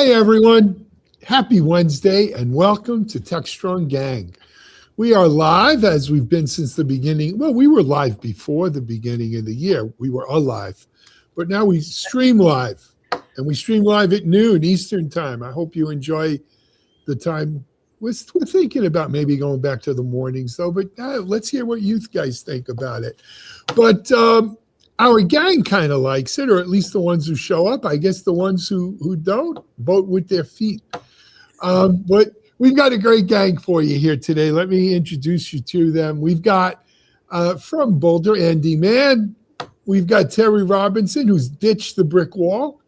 Hi, everyone. Happy Wednesday and welcome to Techstrong Gang. We are live as we've been since the beginning. Well, we were live before the beginning of the year. We were alive, but now we stream live, and we stream live at noon Eastern time. I hope you enjoy the time. We're thinking about maybe going back to the mornings though, but let's hear what you guys think about it. But our gang kind of likes it, or at least the ones who show up. I guess the ones who don't vote with their feet. But we've got a great gang for you here today. Let me introduce you to them. We've got from Boulder, Andi, Mann. We've got Teri Robinson, who's ditched the brick wall.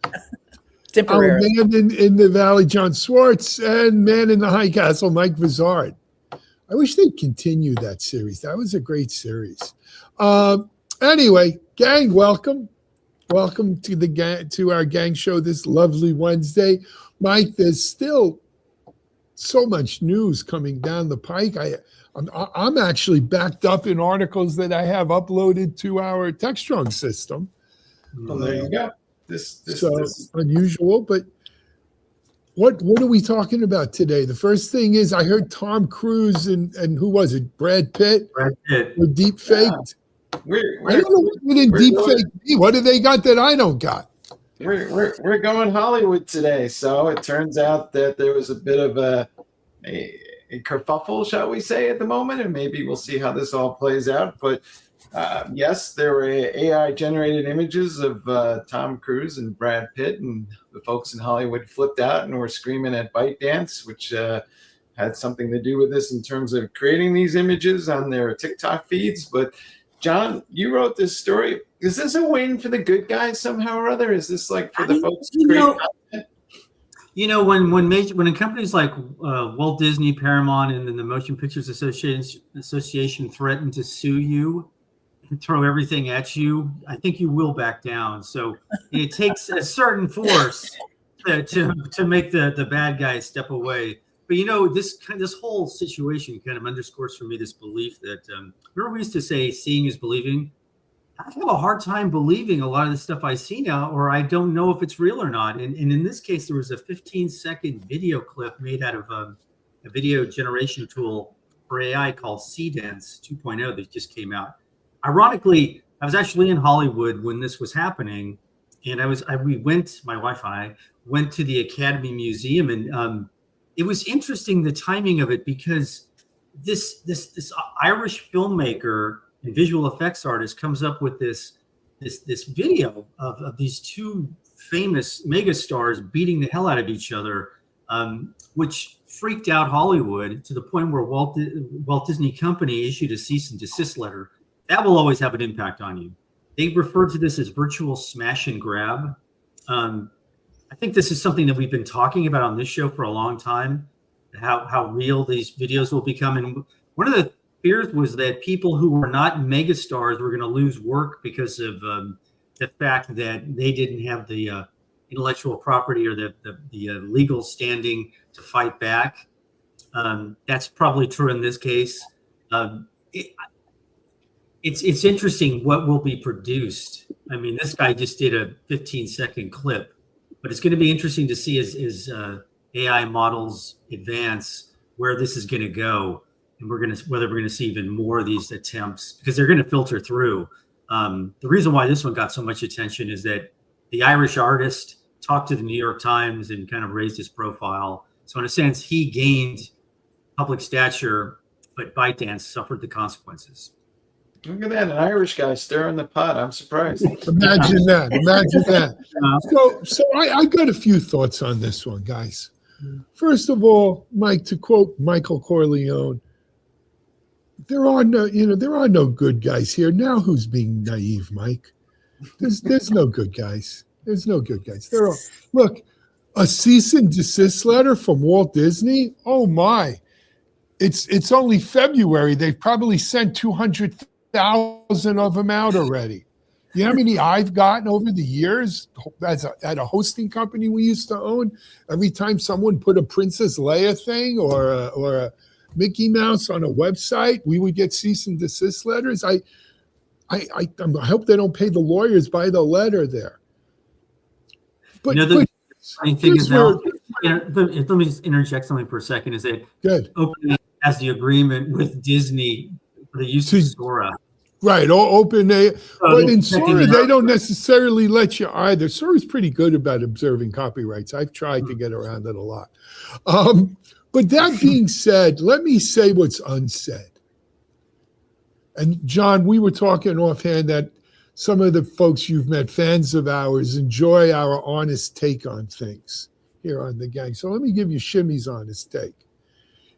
Our man in the Valley, Jon Swartz, and man in the High Castle, Mike Vizard. I wish they'd continue that series. That was a great series. Anyway, gang, welcome. Welcome to the gang, to our gang show this lovely Wednesday. Mike, there's still so much news coming down the pike. I'm actually backed up in articles that I have uploaded to our Techstrong system. Well, there you go. This unusual, but what are we talking about today? The first thing is I heard Tom Cruise and who was it? Brad Pitt. Were deep faked. Yeah. I don't know what did deep fake me. What do they got that I don't got? We're going Hollywood today, so it turns out that there was a bit of a kerfuffle, shall we say, at the moment, and maybe we'll see how this all plays out. But yes, there were AI-generated images of Tom Cruise and Brad Pitt, and the folks in Hollywood flipped out and were screaming at ByteDance, which had something to do with this in terms of creating these images on their TikTok feeds. But John, you wrote this story. Is this a win for the good guys somehow or other? Is this like for the folks who create content? You know, when companies like Walt Disney, Paramount, and then the Motion Pictures Association threaten to sue you and throw everything at you, I think you will back down. So it takes a certain force to make the bad guys step away. But you know, this whole situation kind of underscores for me this belief that remember we used to say seeing is believing. I have a hard time believing a lot of the stuff I see now, or I don't know if it's real or not. And in this case, there was a 15-second video clip made out of a video generation tool for AI called Dance 2.0 that just came out. Ironically, I was actually in Hollywood when this was happening, and my wife and I went to the Academy Museum, and it was interesting, the timing of it, because this Irish filmmaker and visual effects artist comes up with this video of these two famous megastars beating the hell out of each other, which freaked out Hollywood to the point where Walt Disney Company issued a cease and desist letter. That will always have an impact on you. They referred to this as virtual smash and grab. I think this is something that we've been talking about on this show for a long time, how real these videos will become. And one of the fears was that people who were not megastars were going to lose work because of the fact that they didn't have the intellectual property or the legal standing to fight back. That's probably true in this case. It's interesting what will be produced. I mean, this guy just did a 15-second clip. But it's going to be interesting to see as AI models advance where this is going to go, and whether we're going to see even more of these attempts, because they're going to filter through. The reason why this one got so much attention is that the Irish artist talked to the New York Times and kind of raised his profile. So in a sense, he gained public stature, but ByteDance suffered the consequences. Look at that, an Irish guy stirring the pot. I'm surprised. Imagine that. Imagine that. So I got a few thoughts on this one, guys. First of all, Mike, to quote Michael Corleone, there are no good guys here. Now who's being naive, Mike? There's no good guys. There's no good guys. Look, a cease and desist letter from Walt Disney. Oh my. It's only February. They've probably sent 200,000 of them out already. You know how many I've gotten over the years at a hosting company we used to own? Every time someone put a Princess Leia thing or a Mickey Mouse on a website, we would get cease and desist letters. I hope they don't pay the lawyers by the letter there. But funny thing is now, let me just interject something for a second. Is that Good. OpenAI has the agreement with Disney for the use of Sora. Right, open a, but in Sora, they don't right. necessarily let you either. Sora's pretty good about observing copyrights. I've tried to get around it a lot. But that being said, let me say what's unsaid. And John, we were talking offhand that some of the folks you've met, fans of ours, enjoy our honest take on things here on the gang. So let me give you Shimmy's honest take.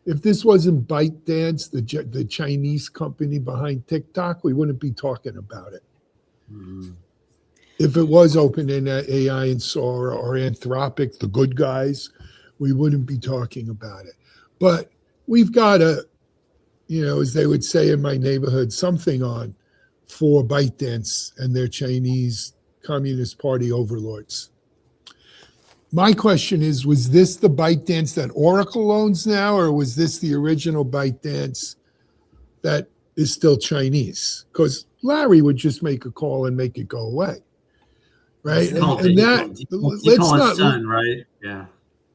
If this wasn't ByteDance, the Chinese company behind TikTok, we wouldn't be talking about it. Mm-hmm. If it was OpenAI and Sora or Anthropic, the good guys, we wouldn't be talking about it. But we've got a, as they would say in my neighborhood, something on for ByteDance and their Chinese Communist Party overlords. My question is, was this the ByteDance that Oracle owns now, or was this the original ByteDance that is still Chinese? Because Larry would just make a call and make it go away, right? Let's not son, right? Yeah.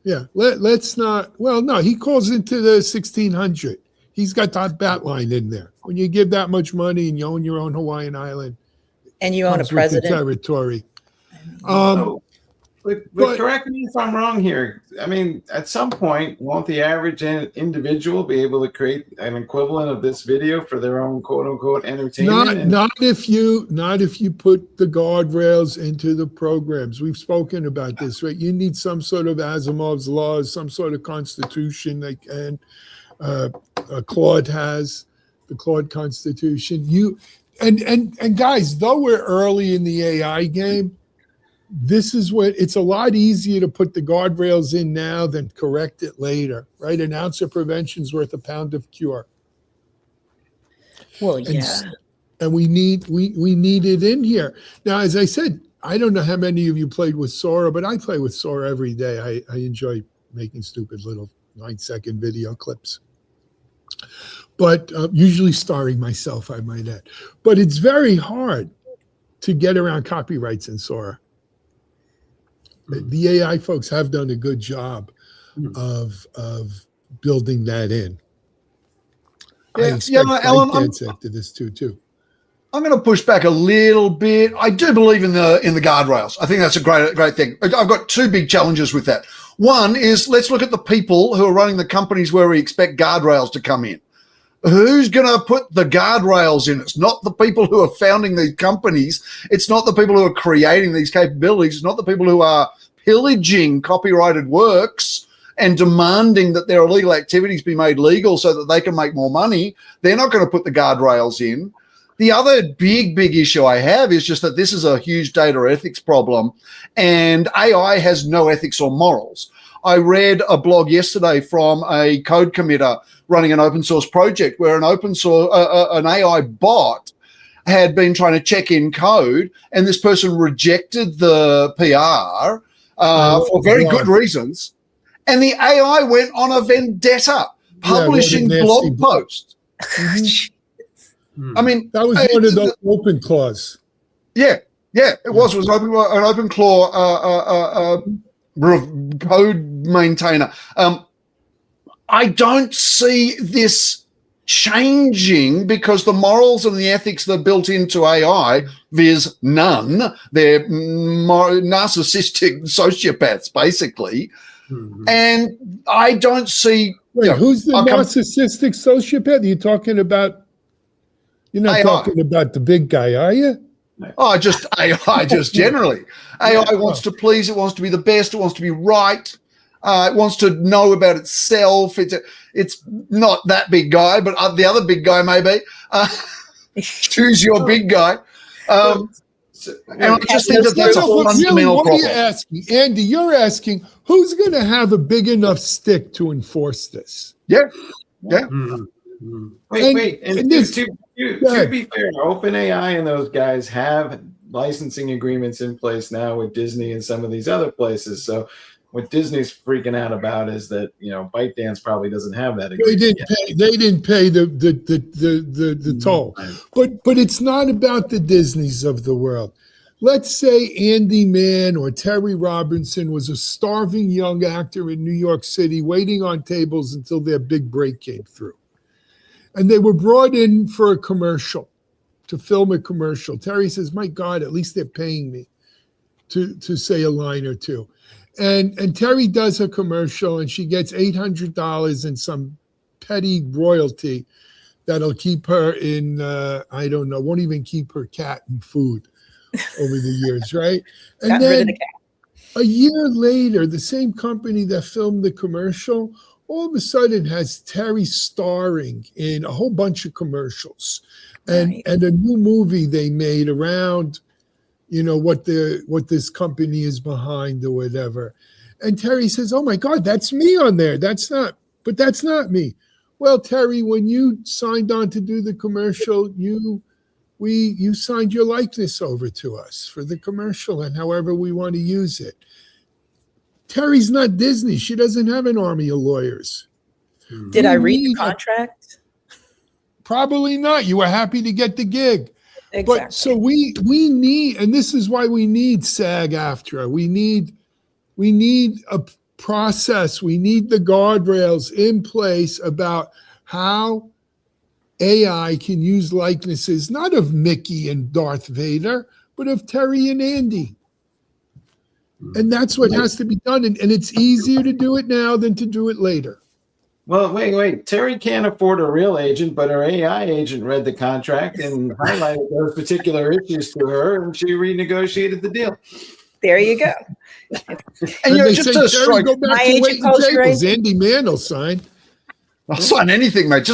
Yeah. Let's not. Well, no, he calls into the 1600. He's got that bat line in there. When you give that much money and you own your own Hawaiian island, and you own a president, territory. But correct me if I'm wrong here. I mean, at some point, won't the average individual be able to create an equivalent of this video for their own quote unquote entertainment? Not if you put the guardrails into the programs. We've spoken about this, right? You need some sort of Asimov's laws, some sort of constitution, like Claude has, the Claude Constitution. And guys, though we're early in the AI game, this is what it's a lot easier to put the guardrails in now than correct it later, right? An ounce of prevention is worth a pound of cure. Well, yeah. And we need it in here. Now, as I said, I don't know how many of you played with Sora, but I play with Sora every day. I enjoy making stupid little 9-second video clips. But usually starring myself, I might add. But it's very hard to get around copyrights in Sora. The AI folks have done a good job of building that in. I expect ByteDance after this too. I'm going to push back a little bit. I do believe in the guardrails. I think that's a great thing. I've got two big challenges with that. One is, let's look at the people who are running the companies where we expect guardrails to come in. Who's going to put the guardrails in? It's not the people who are founding these companies. It's not the people who are creating these capabilities. It's not the people who are pillaging copyrighted works and demanding that their illegal activities be made legal so that they can make more money. They're not going to put the guardrails in. The other big issue I have is just that this is a huge data ethics problem, and AI has no ethics or morals. I read a blog yesterday from a code committer running an open source project where an AI bot had been trying to check in code, and this person rejected the PR for very good reasons. And the AI went on a vendetta, publishing blog posts. I mean, that was one of those open clause. Yeah, it was. It was an open claw code maintainer. I don't see this changing because the morals and the ethics that are built into AI, viz. None. They're narcissistic sociopaths, basically. Mm-hmm. And I don't see... Wait, who's the narcissistic sociopath? You're talking about... You're not talking about the big guy, are you? Oh, just AI, just generally. AI wants to please. It wants to be the best. It wants to be right. It wants to know about itself. It's not that big guy, but the other big guy maybe. Choose your big guy. And I just think that's a fundamental problem. What are you asking? Andy, you're asking who's going to have a big enough stick to enforce this? Yeah. Mm-hmm. Wait. And to be fair, OpenAI and those guys have licensing agreements in place now with Disney and some of these other places. So what Disney's freaking out about is that ByteDance probably doesn't have that agreement. They didn't pay the toll. But it's not about the Disneys of the world. let's say Andy Mann or Terry Robinson was a starving young actor in New York City waiting on tables until their big break came through. And they were brought in for a commercial, to film a commercial. Terry says, my God, at least they're paying me to say a line or two. And Teri does a commercial and she gets $800 and some petty royalty that'll keep her in, I don't know, won't even keep her cat and food over the years, right? And Got rid of then the cat. a year later, the same company that filmed the commercial all of a sudden has Teri starring in a whole bunch of commercials and a new movie they made around what this company is behind or whatever. And Teri says, oh my God, that's me on there. That's not me. Well, Teri, when you signed on to do the commercial, you signed your likeness over to us for the commercial and however we want to use it. Teri's not Disney. She doesn't have an army of lawyers. Did I read the contract? Probably not. You were happy to get the gig. Exactly. But so we need, and this is why we need SAG-AFTRA. We need a process. We need the guardrails in place about how AI can use likenesses, not of Mickey and Darth Vader, but of Teri and Andi. And that's what has to be done. And it's easier to do it now than to do it later. Well, wait. Teri can't afford a real agent, but her AI agent read the contract and highlighted those particular issues to her, and she renegotiated the deal. There you go. And they just say, to Teri, strike, go back My to agent waiting calls your tables. agent. Andy Mann will sign. I'll sign anything, mate.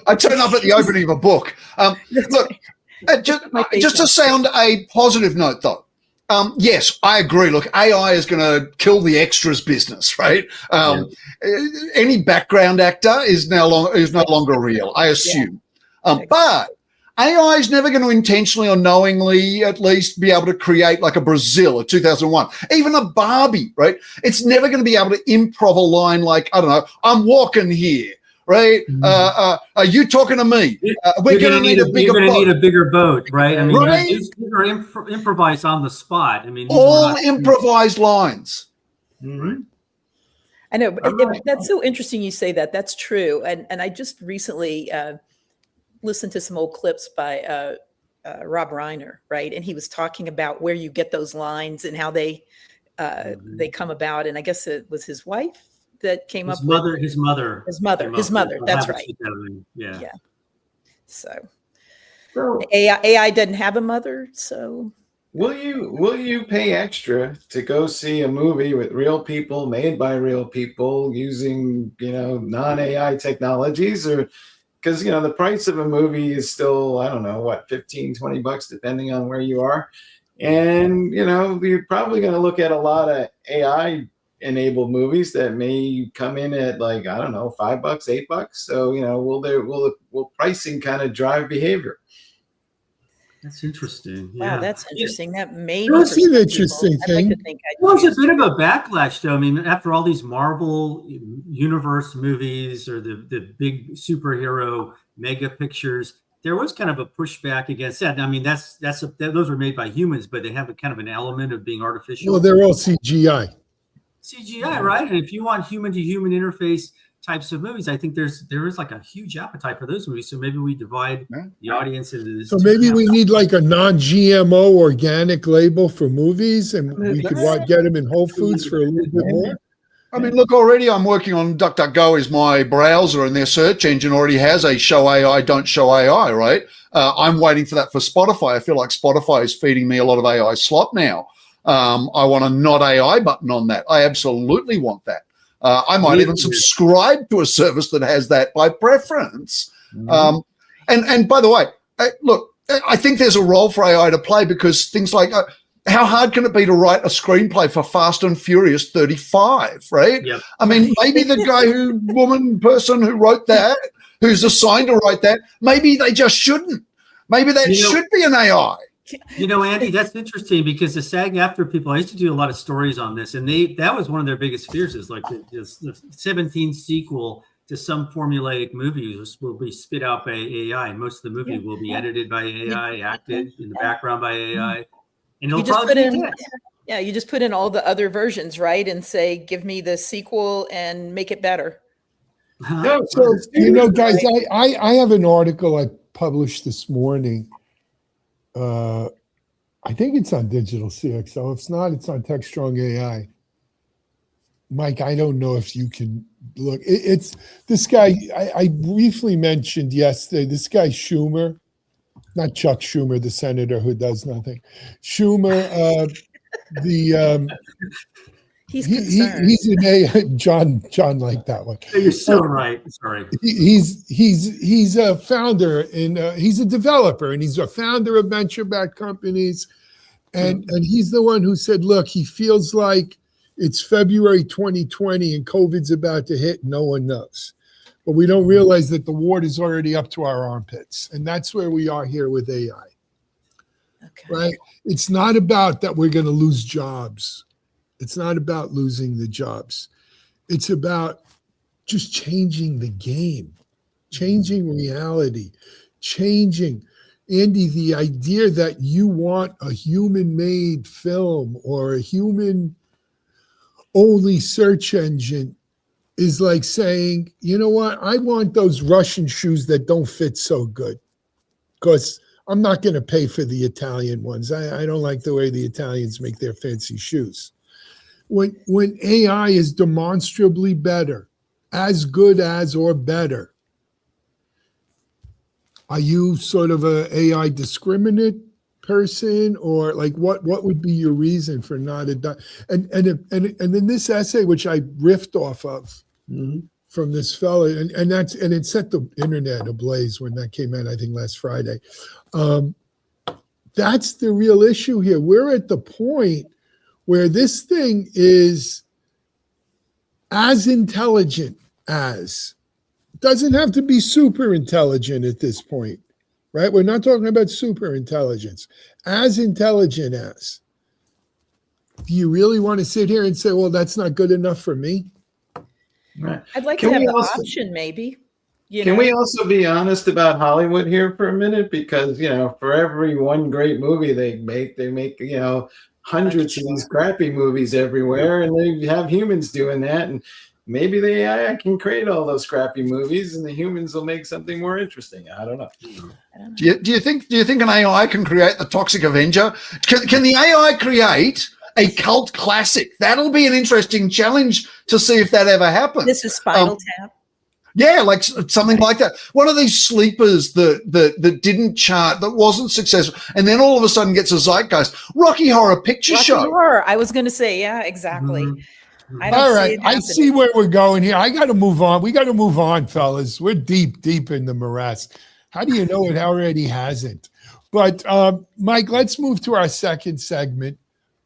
I turn up at the opening of a book. Look, just to sound a positive note, though. Yes, I agree. Look, AI is going to kill the extras business, right? Any background actor is no longer real, I assume. But AI is never going to intentionally or knowingly, at least, be able to create like a Brazil, a 2001, even a Barbie, right? It's never going to be able to improv a line like, I don't know, I'm walking here. Right? Are you talking to me? We're going to need a bigger boat. You're going to need a bigger boat, right? I mean, right? these are improvised on the spot. I mean, all improvised lines. Mm-hmm. I know. That's so interesting you say that. That's true. And I just recently listened to some old clips by Rob Reiner, right? And he was talking about where you get those lines and how they come about. And I guess it was his wife that came up with his mother. That's right. Yeah. So AI doesn't have a mother. So will you pay extra to go see a movie with real people, made by real people, using non-AI technologies, or because the price of a movie is still, I don't know, what, $15-$20 depending on where you are, and you're probably going to look at a lot of AI enabled movies that may come in at like, I don't know, $5, $8. So, will pricing kind of drive behavior? That's interesting. Wow, yeah. That's interesting. That may be an interesting thing. There's a bit of a backlash, though. I mean, after all these Marvel universe movies or the big superhero mega pictures, there was kind of a pushback against that. I mean, those were made by humans, but they have a kind of an element of being artificial. Well, they're all CGI. CGI, right? And if you want human-to-human interface types of movies, I think there is like a huge appetite for those movies. So maybe we divide the audience into this. So maybe we need like a non-GMO organic label for movies, and we could get them in Whole Foods for a little bit more. I mean, look, already I'm working on DuckDuckGo is my browser, and their search engine already has a show AI, don't show AI, right? I'm waiting for that for Spotify. I feel like Spotify is feeding me a lot of AI slop now. I want a not AI button on that. I absolutely want that. I might even subscribe to a service that has that by preference. And by the way, look, I think there's a role for AI to play, because things like how hard can it be to write a screenplay for Fast and Furious 35, right? Yep. I mean, maybe the person who wrote that, who's assigned to write that, maybe they just shouldn't. Maybe that should be an AI. Andy, that's interesting, because the SAG-AFTRA people, I used to do a lot of stories on this, and that was one of their biggest fears, is like the 17th sequel to some formulaic movies will be spit out by AI. Most of the movie will be edited by AI, acted in the background by AI, and it'll You just probably put be in, good. yeah, you just put in all the other versions, right? And say, give me the sequel and make it better. No, So, guys, I have an article I published this morning. I think it's on Digital CXO. If it's not, it's on Techstrong AI. Mike, I don't know if you can look. It's this guy I briefly mentioned yesterday. This guy Schumer, not Chuck Schumer, the senator who does nothing. Schumer, He's concerned. he's an AI. John liked that one. You're so right. Sorry. He's a founder and he's a developer and he's a founder of venture-backed companies. And he's the one who said, look, he feels like it's February 2020 and COVID's about to hit. No one knows. But we don't realize that the wart is already up to our armpits. And that's where we are here with AI. Okay. Right? It's not about that we're going to lose jobs. It's not about losing the jobs. It's about just changing the game, changing reality, changing. Andy, the idea that you want a human-made film or a human-only search engine is like saying, you know what, I want those Russian shoes that don't fit so good because I'm not going to pay for the Italian ones. I don't like the way the Italians make their fancy shoes. When AI is demonstrably better, as good as or better, are you sort of a AI discriminate person, or like what would be your reason for not and in this essay, which I riffed off of from this fellow, and it set the internet ablaze when that came out, I think last Friday. That's the real issue here. We're at the point where this thing is as intelligent as, doesn't have to be super intelligent at this point, right? We're not talking about super intelligence. As intelligent as. Do you really want to sit here and say, well, that's not good enough for me? Right. I'd like Can to have we the also- option, maybe. Can we also be honest about Hollywood here for a minute? Because, for every one great movie they make, hundreds of these crappy movies everywhere, and they have humans doing that. And maybe the AI can create all those crappy movies, and the humans will make something more interesting. I don't know. Do you think an AI can create the Toxic Avenger? Can the AI create a cult classic? That'll be an interesting challenge to see if that ever happens. This is Spinal Tap. Yeah, like something like that. One of these sleepers that didn't chart, that wasn't successful, and then all of a sudden gets a zeitgeist. Rocky Horror Picture Show. Horror. I was going to say, yeah, exactly. I don't All see right, it I happening. see where we're going here. I got to move on. We got to move on, fellas. We're deep in the morass. How do you know it already hasn't? But Mike, let's move to our second segment.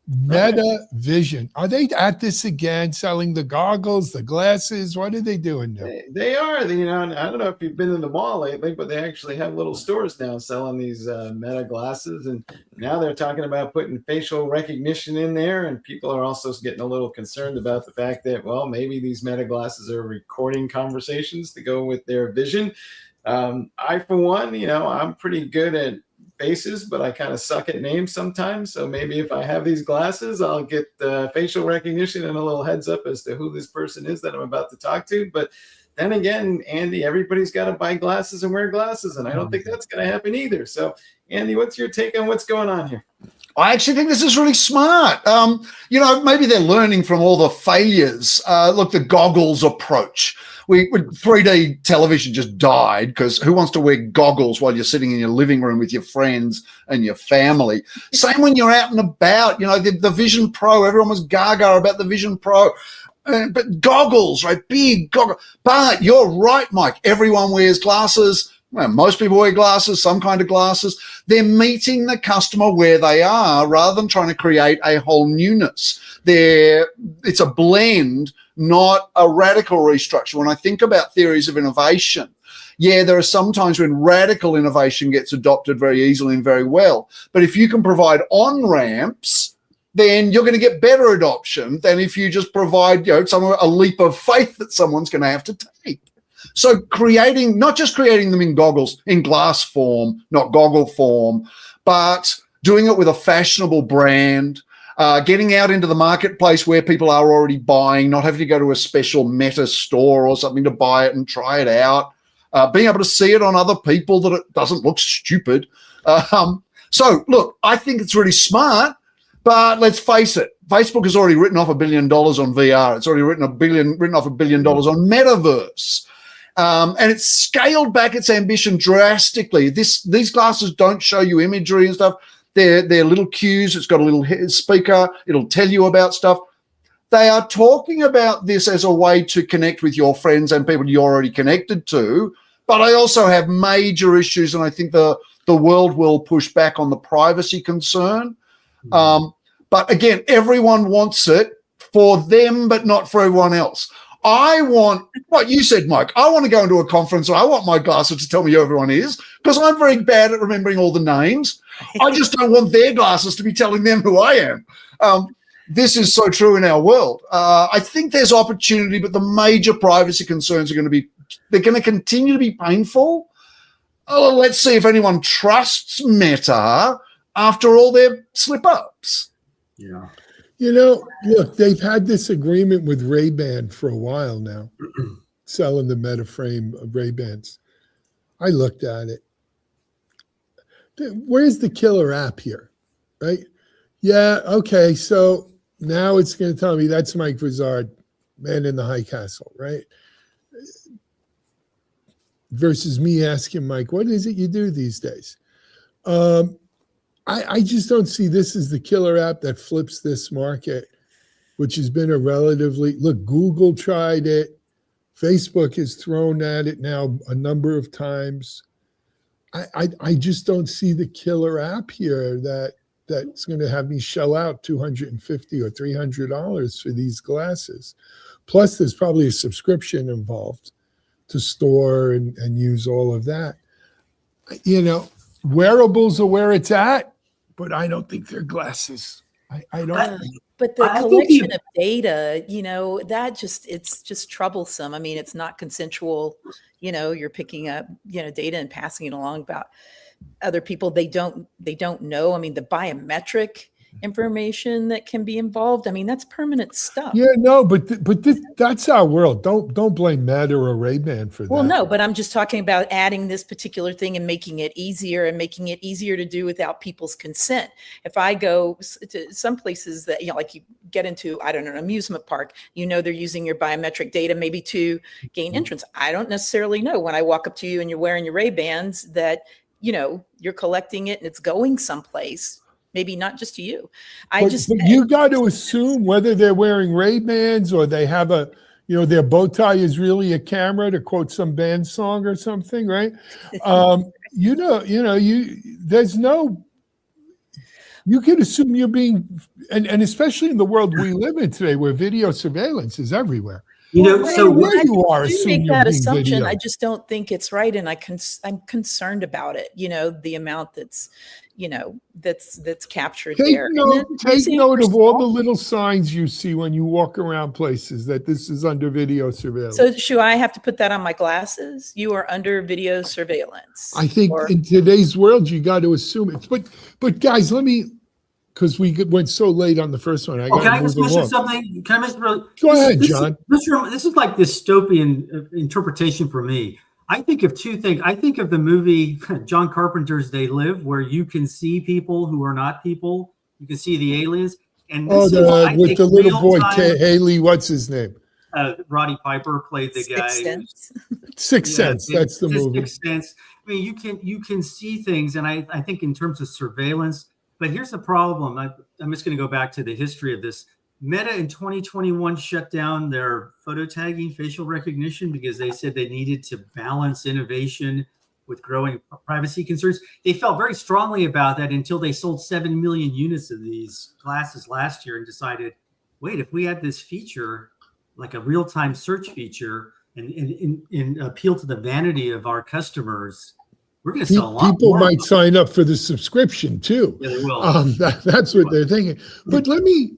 Meta Vision. Are they at this again, selling the goggles, the glasses? What are they doing now? They are. And I don't know if you've been in the mall lately, but they actually have little stores now selling these Meta glasses. And now they're talking about putting facial recognition in there. And people are also getting a little concerned about the fact that, well, maybe these Meta glasses are recording conversations to go with their vision. I, for one, I'm pretty good at faces, but I kind of suck at names sometimes. So maybe if I have these glasses, I'll get facial recognition and a little heads up as to who this person is that I'm about to talk to. But then again, Andy, everybody's got to buy glasses and wear glasses, and I don't think that's going to happen either. So, Andy, what's your take on what's going on here? I actually think this is really smart. Maybe they're learning from all the failures. Look, the goggles approach. 3D television just died because who wants to wear goggles while you're sitting in your living room with your friends and your family? Same when you're out and about. The Vision Pro, everyone was gaga about the Vision Pro. But goggles, right? Big goggles. But you're right, Mike. Everyone wears glasses. Well, most people wear glasses, some kind of glasses. They're meeting the customer where they are rather than trying to create a whole newness. It's a blend, not a radical restructure. When I think about theories of innovation, yeah, there are some times when radical innovation gets adopted very easily and very well. But if you can provide on-ramps, then you're going to get better adoption than if you just provide, a leap of faith that someone's going to have to take. So not just creating them in goggles, in glass form, not goggle form, but doing it with a fashionable brand, getting out into the marketplace where people are already buying, not having to go to a special Meta store or something to buy it and try it out, being able to see it on other people that it doesn't look stupid. So, look, I think it's really smart, but let's face it, Facebook has already written off $1 billion on VR. It's already written off $1 billion on metaverse. And it's scaled back its ambition drastically. These glasses don't show you imagery and stuff. They're little cues. It's got a little speaker. It'll tell you about stuff. They are talking about this as a way to connect with your friends and people you're already connected to. But I also have major issues, and I think the world will push back on the privacy concern. But again, everyone wants it for them, but not for everyone else. I want what you said, Mike. I want to go into a conference and I want my glasses to tell me who everyone is because I'm very bad at remembering all the names. I just don't want their glasses to be telling them who I am. This is so true in our world. I think there's opportunity, but the major privacy concerns are going to continue to be painful. Oh, let's see if anyone trusts Meta after all their slip-ups. Yeah. You know, look, they've had this agreement with Ray-Ban for a while now, selling the Meta frame of Ray-Bans. I looked at it. Where's the killer app here, right? Yeah, okay, so now it's going to tell me that's Mike Vizard, Man in the High Castle, right? Versus me asking Mike, what is it you do these days? I just don't see this as the killer app that flips this market, which has been a look, Google tried it. Facebook has thrown at it now a number of times. I just don't see the killer app here that's going to have me shell out $250 or $300 for these glasses. Plus, there's probably a subscription involved to store and use all of that. You know, wearables are where it's at, but I don't think they're glasses. I don't. But the collection of data, you know, it's just troublesome. I mean, it's not consensual. You know, you're picking up, you know, data and passing it along about other people. They don't know. I mean, the biometric information that can be involved. I mean, that's permanent stuff. Yeah, no, but that's our world. Don't blame Meta or Ray-Ban for that. Well, no, but I'm just talking about adding this particular thing and making it easier to do without people's consent. If I go to some places that, you know, like you get into, I don't know, an amusement park, you know, they're using your biometric data maybe to gain entrance. I don't necessarily know when I walk up to you and you're wearing your Ray-Bans that, you know, you're collecting it and it's going someplace. Maybe not just to you. But you got to assume whether they're wearing Ray-Bans or they have their bow tie is really a camera, to quote some band song or something, right? You can assume you're being, and especially in the world we live in today, where video surveillance is everywhere. You know, so where you are, make that assumption. Video. I just don't think it's right, and I'm concerned about it. You know, the amount that's captured there. Take note of all the little signs you see when you walk around places that this is under video surveillance. So, should I have to put that on my glasses? You are under video surveillance. I think in today's world, you got to assume it. But guys, because we went so late on the first one. Can I just mention something? Can I mention really? Go ahead, John. This is like dystopian interpretation for me. I think of two things. I think of the movie John Carpenter's They Live, where you can see people who are not people. You can see the aliens. And with the little boy, Haley, what's his name? Roddy Piper played the guy. Sixth Sense. That's the movie. Sixth Sense. I mean, you can see things, and I think in terms of surveillance. But here's the problem. I'm just going to go back to the history of this. Meta in 2021 shut down their photo tagging, facial recognition, because they said they needed to balance innovation with growing privacy concerns. They felt very strongly about that until they sold 7 million units of these glasses last year and decided, wait, if we had this feature, like a real-time search feature, and appeal to the vanity of our customers, we're going to sell a lot people more. Might sign up for the subscription too. Yeah, they will. That's what they're thinking. But let me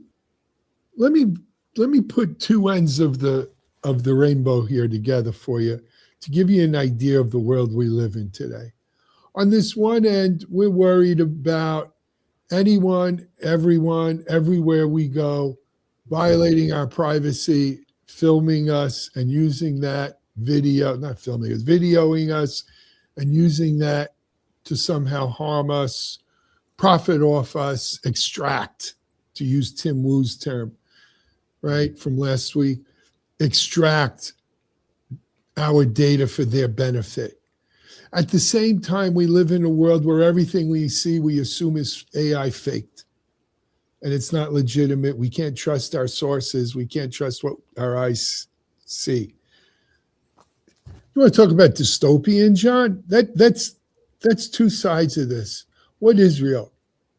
put two ends of the rainbow here together for you. to give you an idea of the world we live in today. On this one end, we're worried about anyone, everyone, everywhere we go, violating our privacy, filming us and using that video, not filming us, videoing us and using that to somehow harm us, profit off us, extract, to use Tim Wu's term, right, from last week, extract our data for their benefit. At the same time, we live in a world where everything we see, we assume is AI faked. And it's not legitimate. We can't trust our sources. We can't trust what our eyes see. You want to talk about dystopian, John? That's two sides of this. What is real?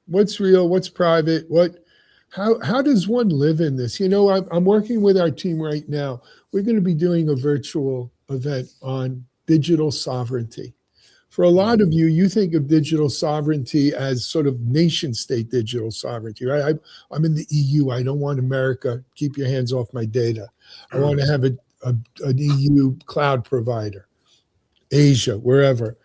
What's real? What's private? How does one live in this? You know, I'm working with our team right now. We're going to be doing a virtual event on digital sovereignty. For a lot of you, you think of digital sovereignty as sort of nation state digital sovereignty, right? I'm in the EU. I don't want America. Keep your hands off my data. I want to have an EU cloud provider, Asia, wherever.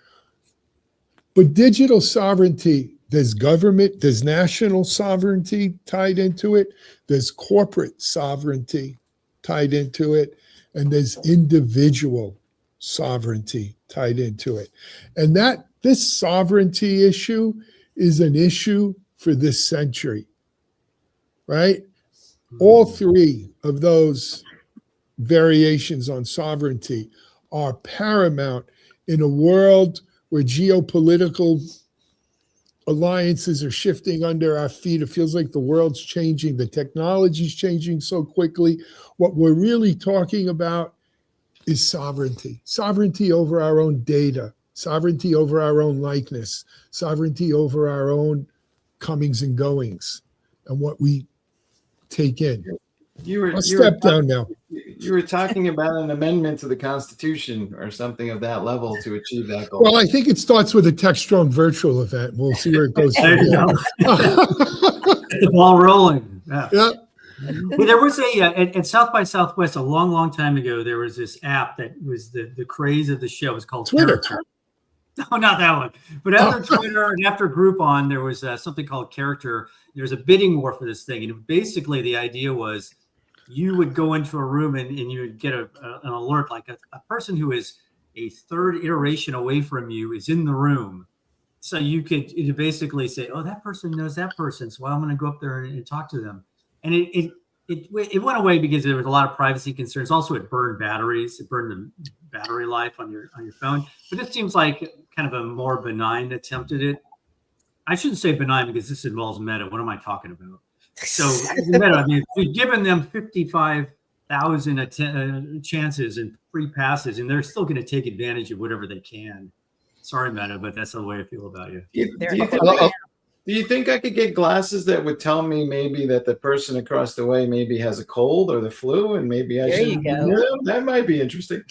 But digital sovereignty, there's government, there's national sovereignty tied into it, there's corporate sovereignty tied into it, and there's individual sovereignty tied into it. And this sovereignty issue is an issue for this century, right? All three of those variations on sovereignty are paramount in a world where geopolitical alliances are shifting under our feet. It feels like the world's changing. The technology's changing so quickly. What we're really talking about is sovereignty. Sovereignty over our own data, sovereignty over our own likeness, sovereignty over our own comings and goings, and what we take in. I'll step down now. You were talking about an amendment to the Constitution or something of that level to achieve that goal. Well, I think it starts with a Techstrong virtual event. We'll see where it goes. There you go. Get the ball rolling. Yeah. Well, there was at South by Southwest a long time ago. There was this app that was the craze of the show. It was called Twitter. Character. No, not that one. But after Twitter and after Groupon, there was something called Character. There was a bidding war for this thing, and basically the idea was you would go into a room and you would get an alert, like a person who is a third iteration away from you is in the room. So you could basically say, oh, that person knows that person, so I'm going to go up there and talk to them. And it went away because there was a lot of privacy concerns. Also, it burned batteries. It burned the battery life on your phone. But it seems like kind of a more benign attempt at it. I shouldn't say benign because this involves Meta. What am I talking about? So Meta, I mean, we've given them 55,000 chances and free passes, and they're still going to take advantage of whatever they can. Sorry, Meta, but that's the way I feel about you. Do you think I could get glasses that would tell me maybe that the person across the way maybe has a cold or the flu, and maybe I should? That might be interesting.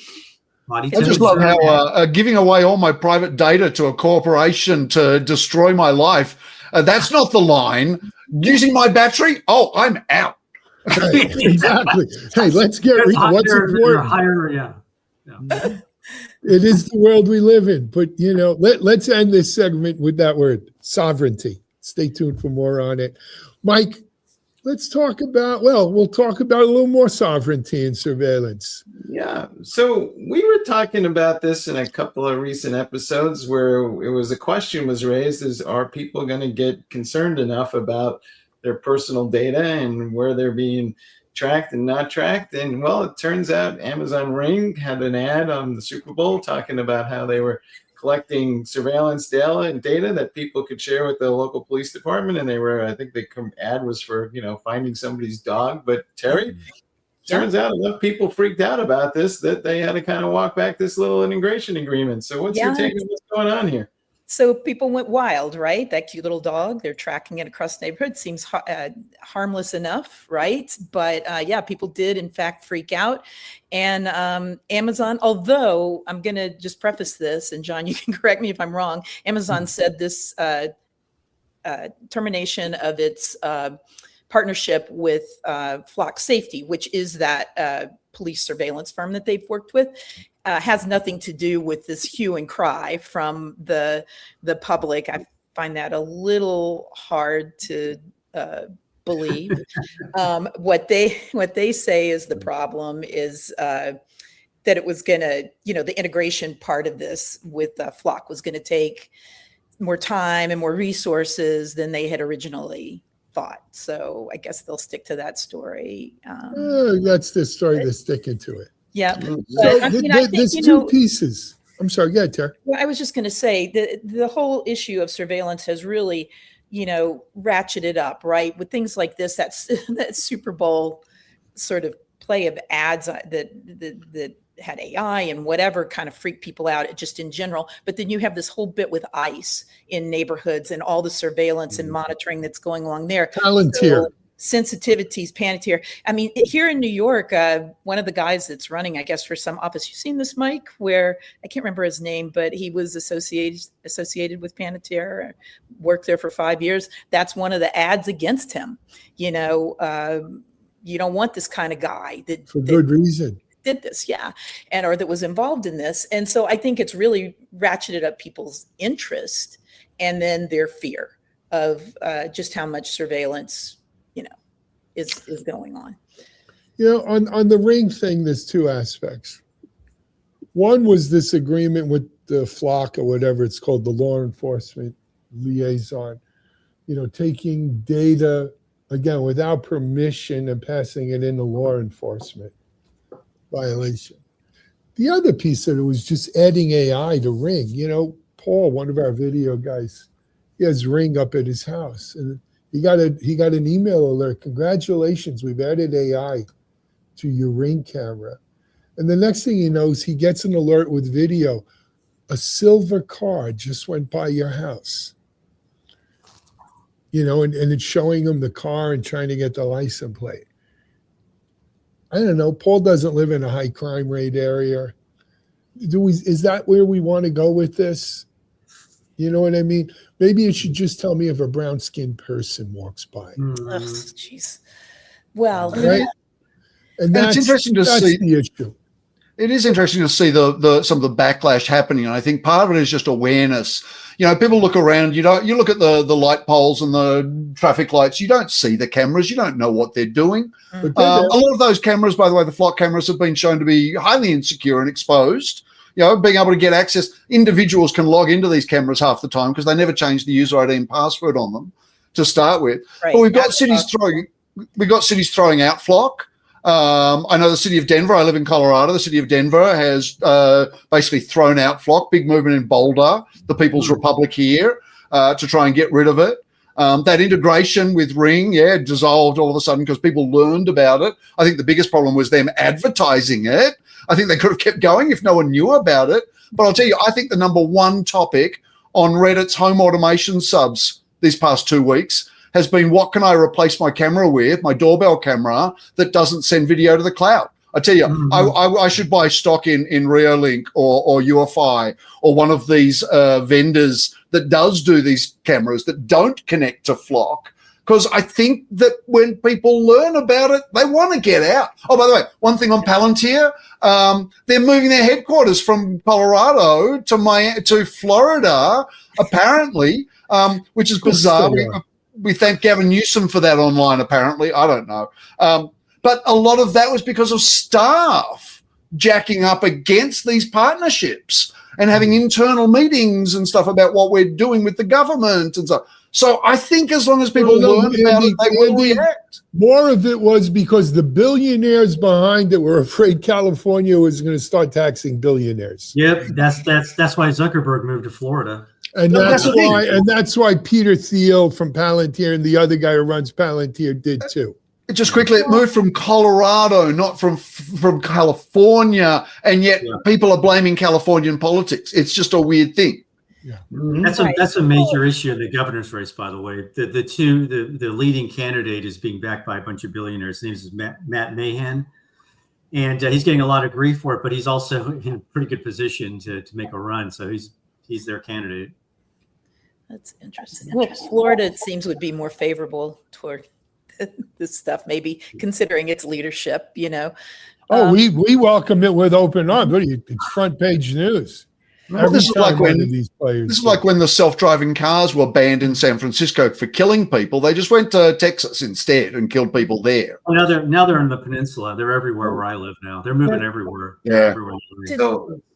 I just love how giving away all my private data to a corporation to destroy my life. That's not the line. Using my battery? Oh, I'm out. Exactly. Hey, let's get what's important. It is the world we live in. But, you know, let's end this segment with that word, sovereignty. Stay tuned for more on it. Mike, let's talk about, we'll talk about a little more sovereignty and surveillance. Yeah. So we were talking about this in a couple of recent episodes where it was a question was raised is, are people going to get concerned enough about their personal data and where they're being tracked and not tracked? And well, it turns out Amazon Ring had an ad on the Super Bowl talking about how they were collecting surveillance data that people could share with the local police department. And I think the ad was for, finding somebody's dog. But Teri, turns out enough people freaked out about this that they had to kind of walk back this little integration agreement. So what's your take on what's going on here? So people went wild, right? That cute little dog, they're tracking it across the neighborhood. Seems harmless enough, right? But people did in fact freak out. And Amazon, although I'm going to just preface this, and John, you can correct me if I'm wrong, Amazon said this termination of its partnership with Flock Safety, which is that police surveillance firm that they've worked with. Has nothing to do with this hue and cry from the public. I find that a little hard to believe. What they say is the problem is that it was going to, the integration part of this with Flock was going to take more time and more resources than they had originally thought. So I guess they'll stick to that story. That's the story they're sticking to it. Yeah. So But, there's two pieces. I'm sorry, go ahead, Teri. Well, I was just going to say the whole issue of surveillance has really, ratcheted up, right? With things like this, that Super Bowl sort of play of ads that had AI and whatever kind of freaked people out just in general. But then you have this whole bit with ICE in neighborhoods and all the surveillance and monitoring that's going along there. Palantir. So, sensitivities, Palantir. I mean, here in New York, one of the guys that's running, I guess, for some office, you've seen this, Mike, where I can't remember his name, but he was associated with Palantir, worked there for 5 years. That's one of the ads against him. You don't want this kind of guy for good reason. Did this, yeah, or that was involved in this. And so I think it's really ratcheted up people's interest and then their fear of just how much surveillance is going on. On the Ring thing, there's two aspects. One was this agreement with the Flock or whatever it's called, the law enforcement liaison, taking data, again, without permission and passing it into law enforcement violation. The other piece of it was just adding AI to Ring. Paul, one of our video guys, he has Ring up at his house, and he got an email alert. Congratulations, we've added AI to your Ring camera. And the next thing he knows, he gets an alert with video. A silver car just went by your house. And it's showing him the car and trying to get the license plate. I don't know. Paul doesn't live in a high crime rate area. Is that where we want to go with this? You know what I mean? Maybe it should just tell me if a brown-skinned person walks by. Oh, jeez. Well, right? And it's interesting to see the issue. It is interesting to see the some of the backlash happening, and I think part of it is just awareness. People look around. You look at the light poles and the traffic lights. You don't see the cameras. You don't know what they're doing. A lot of those cameras, by the way, the Flock cameras have been shown to be highly insecure and exposed. Being able to get access, individuals can log into these cameras half the time because they never change the user ID and password on them to start with. Right. But we've got cities throwing out Flock. I know the city of Denver. I live in Colorado. The city of Denver has basically thrown out Flock. Big movement in Boulder, the People's Republic here, to try and get rid of it. That integration with Ring, dissolved all of a sudden because people learned about it. I think the biggest problem was them advertising it. I think they could have kept going if no one knew about it. But I'll tell you, I think the number one topic on Reddit's home automation subs these past 2 weeks has been, what can I replace my camera with, my doorbell camera, that doesn't send video to the cloud? I tell you, I should buy stock in Reolink or UFI or one of these vendors that does do these cameras that don't connect to Flock. Because I think that when people learn about it, they want to get out. Oh, by the way, one thing on Palantir, they're moving their headquarters from Colorado to Florida, apparently, which is bizarre. We thank Gavin Newsom for that online, apparently. I don't know. But a lot of that was because of staff jacking up against these partnerships and having internal meetings and stuff about what we're doing with the government and stuff. So I think as long as people learn about it, they will react. More of it was because the billionaires behind it were afraid California was going to start taxing billionaires. Yep, that's why Zuckerberg moved to Florida. And that's why Peter Thiel from Palantir and the other guy who runs Palantir did too. Just quickly, it moved from Colorado, not from California, and yet people are blaming Californian politics. It's just a weird thing. Yeah, that's a major issue in the governor's race, by the way. The leading candidate is being backed by a bunch of billionaires. His name is Matt Mahan, and he's getting a lot of grief for it, but he's also in a pretty good position to make a run. So he's their candidate. That's interesting. Well, Florida, it seems, would be more favorable toward this stuff, maybe considering its leadership, Oh, we welcome it with open arms. What are you? It's front page news. Well, this is like when these players. This is like when the self-driving cars were banned in San Francisco for killing people. They just went to Texas instead and killed people there. Well, now they're in the peninsula. They're everywhere where I live now. They're moving everywhere. Yeah. Everywhere.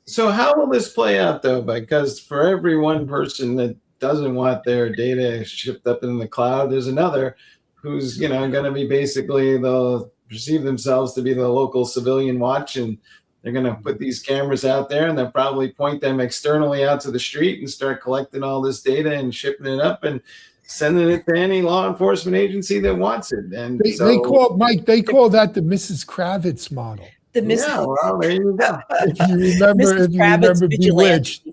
So how will this play out though? Because for every one person that doesn't want their data shipped up in the cloud, there's another who's going to be basically they'll perceive themselves to be the local civilian watch, and they're going to put these cameras out there, and they'll probably point them externally out to the street and start collecting all this data and shipping it up and sending it to any law enforcement agency that wants it. And they call that the Mrs. Kravitz model. The Mrs. Yeah, well, there you go. If you remember Bewitched.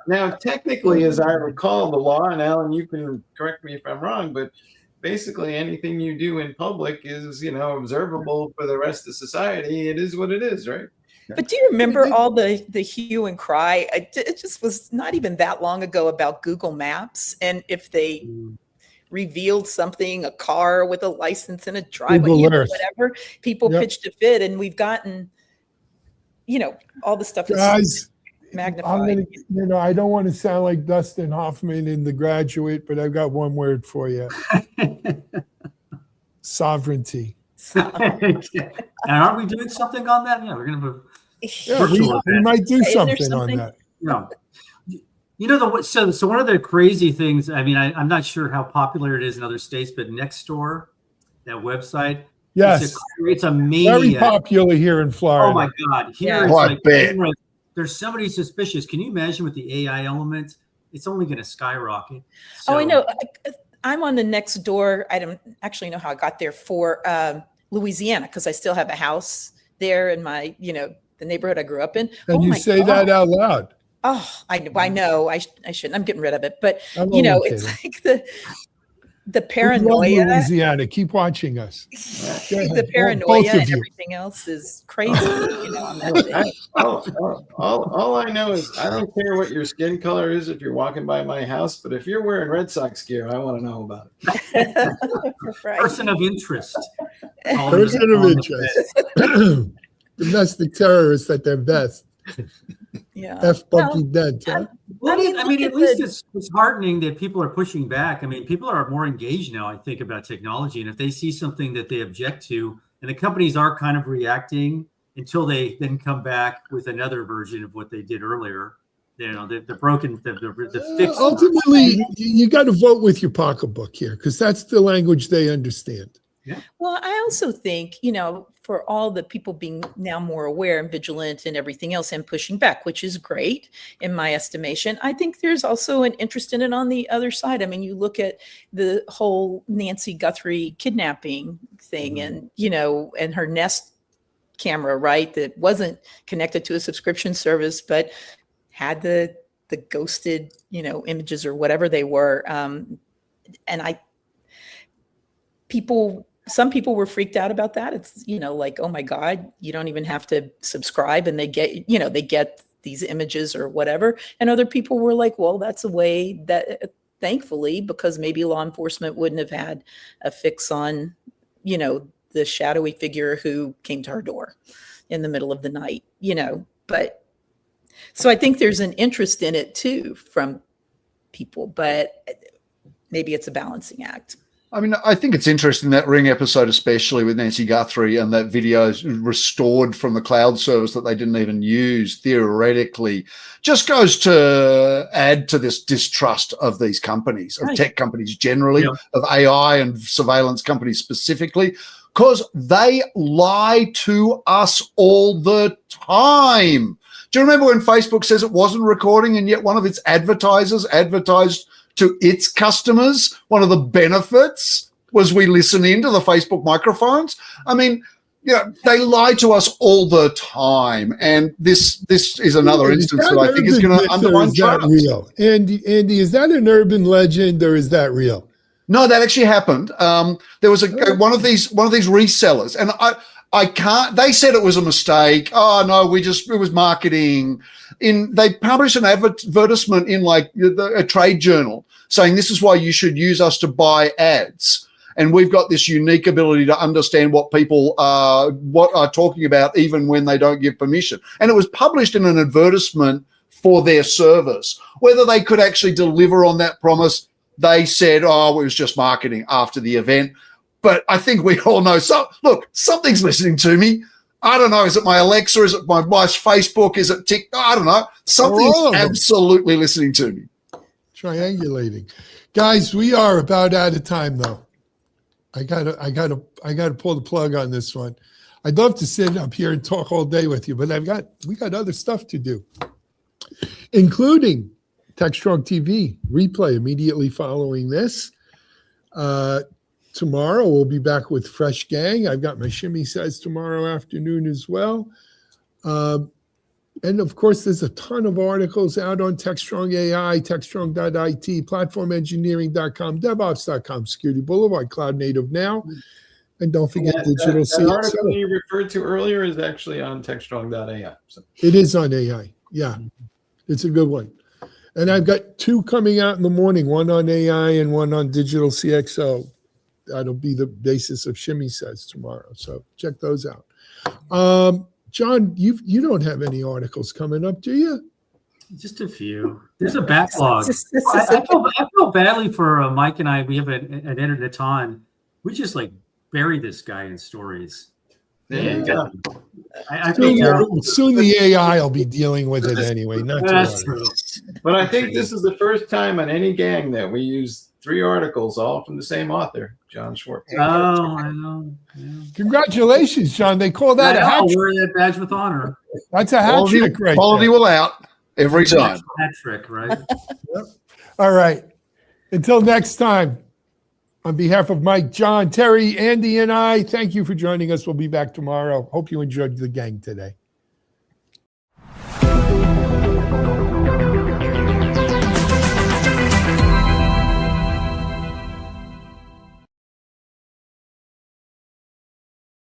Now, technically, as I recall the law, and Alan, you can correct me if I'm wrong, but basically anything you do in public is, observable for the rest of society. It is what it is, right? But do you remember all the hue and cry? It just was not even that long ago about Google Maps, and if they revealed something, a car with a license and a driveway, whatever, people pitched a fit, and we've gotten, all the stuff is magnified. I don't want to sound like Dustin Hoffman in The Graduate, but I've got one word for you. Sovereignty. And aren't we doing something on that? Yeah, we're going to we might do something on that. So one of the crazy things, I mean, I'm not sure how popular it is in other states, but Nextdoor, that website, yes, it's a mania. Very popular here in Florida. Oh my God. Here there's somebody suspicious. Can you imagine with the AI element? It's only going to skyrocket. So, I know. I'm on the Nextdoor. I don't actually know how I got there for Louisiana, because I still have a house there in my, the neighborhood I grew up in. And you say that out loud. Oh, I know. I shouldn't. I'm getting rid of it. But, it's like the paranoia. Louisiana, keep watching us. The paranoia and everything else is crazy. On that all I know is I don't care what your skin color is if you're walking by my house, but if you're wearing Red Sox gear, I want to know about it. Right. Person of interest. Person of interest. Domestic terrorists at their best. Yeah. F. Bucky Dent. Huh? At least it's heartening that people are pushing back. I mean, people are more engaged now, I think, about technology. And if they see something that they object to, and the companies are kind of reacting until they then come back with another version of what they did earlier. The broken, the fix. Ultimately, you got to vote with your pocketbook here, because that's the language they understand. Yeah. Well, I also think, for all the people being now more aware and vigilant and everything else and pushing back, which is great in my estimation, I think there's also an interest in it on the other side. I mean, you look at the whole Nancy Guthrie kidnapping thing and, and her Nest camera, right, that wasn't connected to a subscription service, but had the ghosted, images or whatever they were. And some people were freaked out about that. It's, like, oh my God, you don't even have to subscribe, and they get these images or whatever. And other people were like, well, that's a way that, thankfully, because maybe law enforcement wouldn't have had a fix on, the shadowy figure who came to our door in the middle of the night, but so I think there's an interest in it too from people, but maybe it's a balancing act. I mean, I think it's interesting, that Ring episode, especially with Nancy Guthrie, and that video restored from the cloud service that they didn't even use theoretically, just goes to add to this distrust of these companies, of tech companies generally, of AI and surveillance companies specifically, because they lie to us all the time. Do you remember when Facebook says it wasn't recording, and yet one of its advertisers advertised to its customers, one of the benefits was we listen into the Facebook microphones? I mean, they lie to us all the time. And this is another instance that I think is going to undermine trust. Real? Andy, is that an urban legend, or is that real? No, that actually happened. There was one of these resellers, and I can't. They said it was a mistake. Oh no, it was marketing. They published an advertisement in like a trade journal saying this is why you should use us to buy ads. And we've got this unique ability to understand what people are talking about, even when they don't give permission. And it was published in an advertisement for their service. Whether they could actually deliver on that promise, they said, oh, it was just marketing after the event. But I think we all know, look, something's listening to me. I don't know. Is it my Alexa? Is it my wife's Facebook? Is it TikTok? I don't know. Something's absolutely listening to me. Triangulating. Guys, we are about out of time though. I gotta pull the plug on this one. I'd love to sit up here and talk all day with you, but we got other stuff to do, including Techstrong TV replay immediately following this. Tomorrow we'll be back with Fresh Gang. I've got my Shimmy Says tomorrow afternoon as well. And of course, there's a ton of articles out on Techstrong AI, techstrong.it, platformengineering.com, devops.com, Security Boulevard, Cloud Native Now. And don't forget digital CXO. That article you referred to earlier is actually on techstrong.ai. So. It is on AI. Yeah, it's a good one. And I've got 2 coming out in the morning, one on AI and one on digital CXO. That'll be the basis of Shimmy Says tomorrow. So check those out. John, you don't have any articles coming up, do you? Just a few. There's a backlog. I feel badly for Mike and I. We have an editor-a-ton. We just like bury this guy in stories. Yeah. I think soon the AI will be dealing with it anyway. that's true. But I think this is the first time on any gang that we use 3 articles, all from the same author, Jon Swartz. Oh, I know. Yeah. Congratulations, John. They call that a hat trick. Wear that badge with honor. That's a hat trick, right? Quality will out every time. Hat trick, right? Yep. All right. Until next time, on behalf of Mike, John, Teri, Andi, and I, thank you for joining us. We'll be back tomorrow. Hope you enjoyed the gang today.